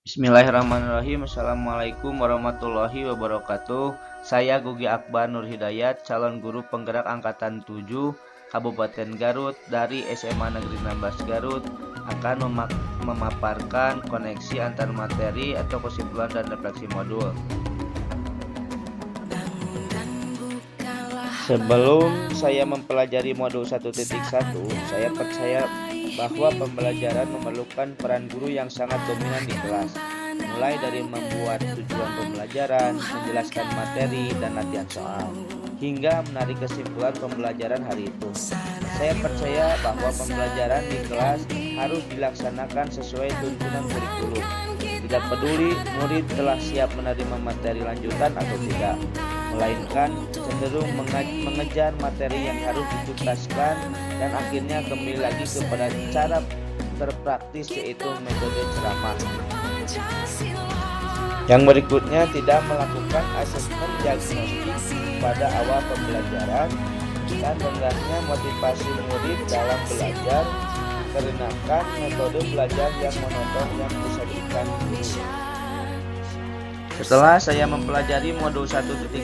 Bismillahirrahmanirrahim. Assalamualaikum warahmatullahi wabarakatuh. Saya Gugi Akbar Nur Hidayat, calon guru penggerak angkatan 7 Kabupaten Garut dari SMA Negeri 16 Garut, akan memaparkan koneksi antar materi atau kesimpulan dan refleksi modul. Sebelum saya mempelajari modul 1.1, saya percaya bahwa pembelajaran memerlukan peran guru yang sangat dominan di kelas, mulai dari membuat tujuan pembelajaran, menjelaskan materi dan latihan soal, hingga menarik kesimpulan pembelajaran hari itu. Saya percaya bahwa pembelajaran di kelas harus dilaksanakan sesuai tuntunan kurikulum. Tidak peduli murid telah siap menerima materi lanjutan atau tidak, melainkan cenderung mengejar materi yang harus dituntaskan dan akhirnya kembali lagi kepada cara terpraktis, yaitu metode ceramah. Yang berikutnya, tidak melakukan asesmen diagnostik pada awal pembelajaran dan renggahnya motivasi murid dalam belajar dikarenakan metode belajar yang monoton yang disajikan guru. Setelah saya mempelajari modul 1.1,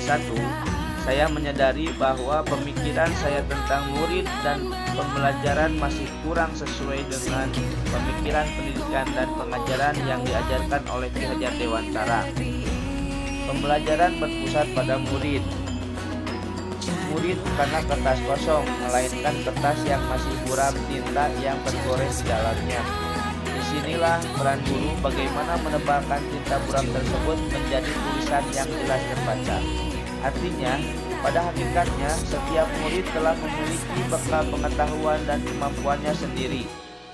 saya menyadari bahwa pemikiran saya tentang murid dan pembelajaran masih kurang sesuai dengan pemikiran pendidikan dan pengajaran yang diajarkan oleh Ki Hajar Dewantara. Pembelajaran berpusat pada murid. Murid bukanlah kertas kosong, melainkan kertas yang masih buram tinta yang tergores di dalamnya. Disinilah peran guru bagaimana menebalkan tinta buram tersebut menjadi tulisan yang jelas terbaca. Artinya, pada hakikatnya setiap murid telah memiliki bekal pengetahuan dan kemampuannya sendiri.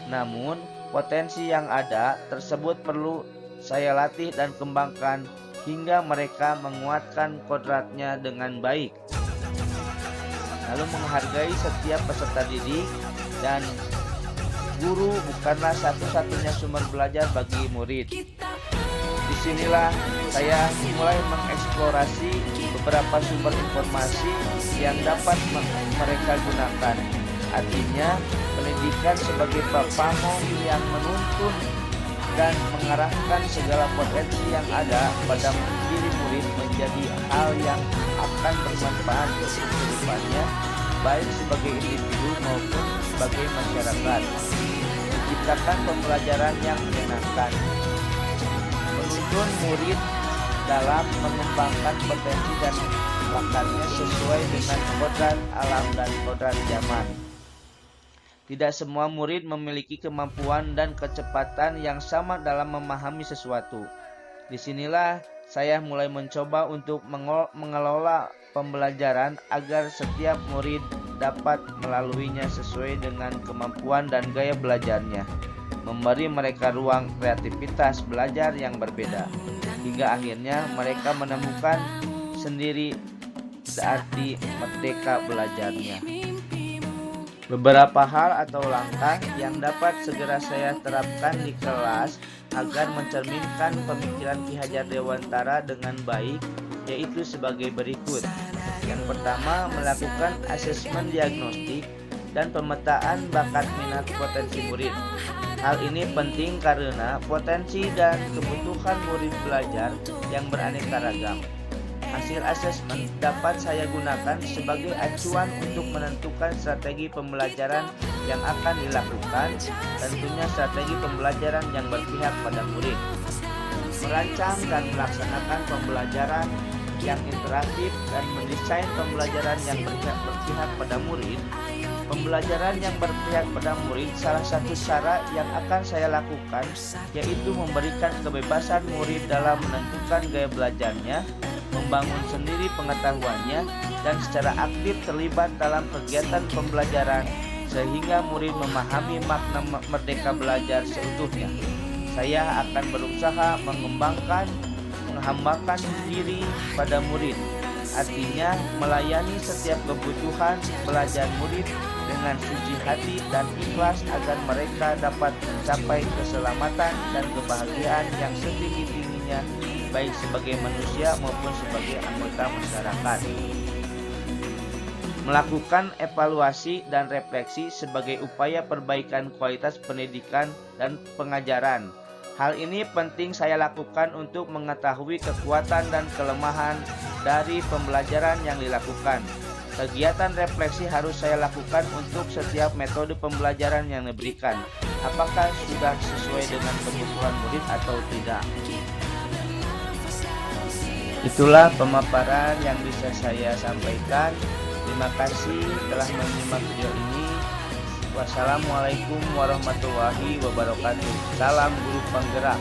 Namun, potensi yang ada tersebut perlu saya latih dan kembangkan hingga mereka menguatkan kodratnya dengan baik. Lalu menghargai setiap peserta didik, dan guru bukanlah satu-satunya sumber belajar bagi murid. Disinilah saya mulai mengeksplorasi beberapa sumber informasi yang dapat mereka gunakan. Artinya, pendidikan sebagai pamong yang menuntun dan mengarahkan segala potensi yang ada pada diri murid menjadi hal yang akan bermanfaat untuk kehidupannya, baik sebagai individu maupun sebagai masyarakat. Menciptakan pembelajaran yang menyenangkan, menuntun murid dalam mengembangkan potensi dan bakatnya sesuai dengan kodrat alam dan kodrat zaman. Tidak semua murid memiliki kemampuan dan kecepatan yang sama dalam memahami sesuatu. Disinilah saya mulai mencoba untuk mengelola pembelajaran agar setiap murid dapat melaluinya sesuai dengan kemampuan dan gaya belajarnya, memberi mereka ruang kreativitas belajar yang berbeda, hingga akhirnya mereka menemukan sendiri arti merdeka belajarnya. Beberapa hal atau langkah yang dapat segera saya terapkan di kelas agar mencerminkan pemikiran Ki Hajar Dewantara dengan baik, yaitu sebagai berikut. Yang pertama, melakukan asesmen diagnostik dan pemetaan bakat minat potensi murid. Hal ini penting karena potensi dan kebutuhan murid belajar yang beraneka ragam. Hasil asesmen dapat saya gunakan sebagai acuan untuk menentukan strategi pembelajaran yang akan dilakukan, tentunya strategi pembelajaran yang berpihak pada murid. Merancang dan melaksanakan pembelajaran yang interaktif dan mendesain pembelajaran yang berpihak pada murid. Pembelajaran yang berpihak pada murid, salah satu cara yang akan saya lakukan yaitu memberikan kebebasan murid dalam menentukan gaya belajarnya, membangun sendiri pengetahuannya, dan secara aktif terlibat dalam kegiatan pembelajaran sehingga murid memahami makna merdeka belajar seutuhnya. Saya akan berusaha menghambakan diri pada murid, artinya melayani setiap kebutuhan belajar murid dengan suci hati dan ikhlas agar mereka dapat mencapai keselamatan dan kebahagiaan yang setinggi-tingginya, baik sebagai manusia maupun sebagai anggota masyarakat. Melakukan evaluasi dan refleksi sebagai upaya perbaikan kualitas pendidikan dan pengajaran. Hal ini penting saya lakukan untuk mengetahui kekuatan dan kelemahan dari pembelajaran yang dilakukan. Kegiatan refleksi harus saya lakukan untuk setiap metode pembelajaran yang diberikan. Apakah sudah sesuai dengan kebutuhan murid atau tidak? Itulah pemaparan yang bisa saya sampaikan. Terima kasih telah menyimak video ini. Wassalamualaikum warahmatullahi wabarakatuh. Salam guru penggerak.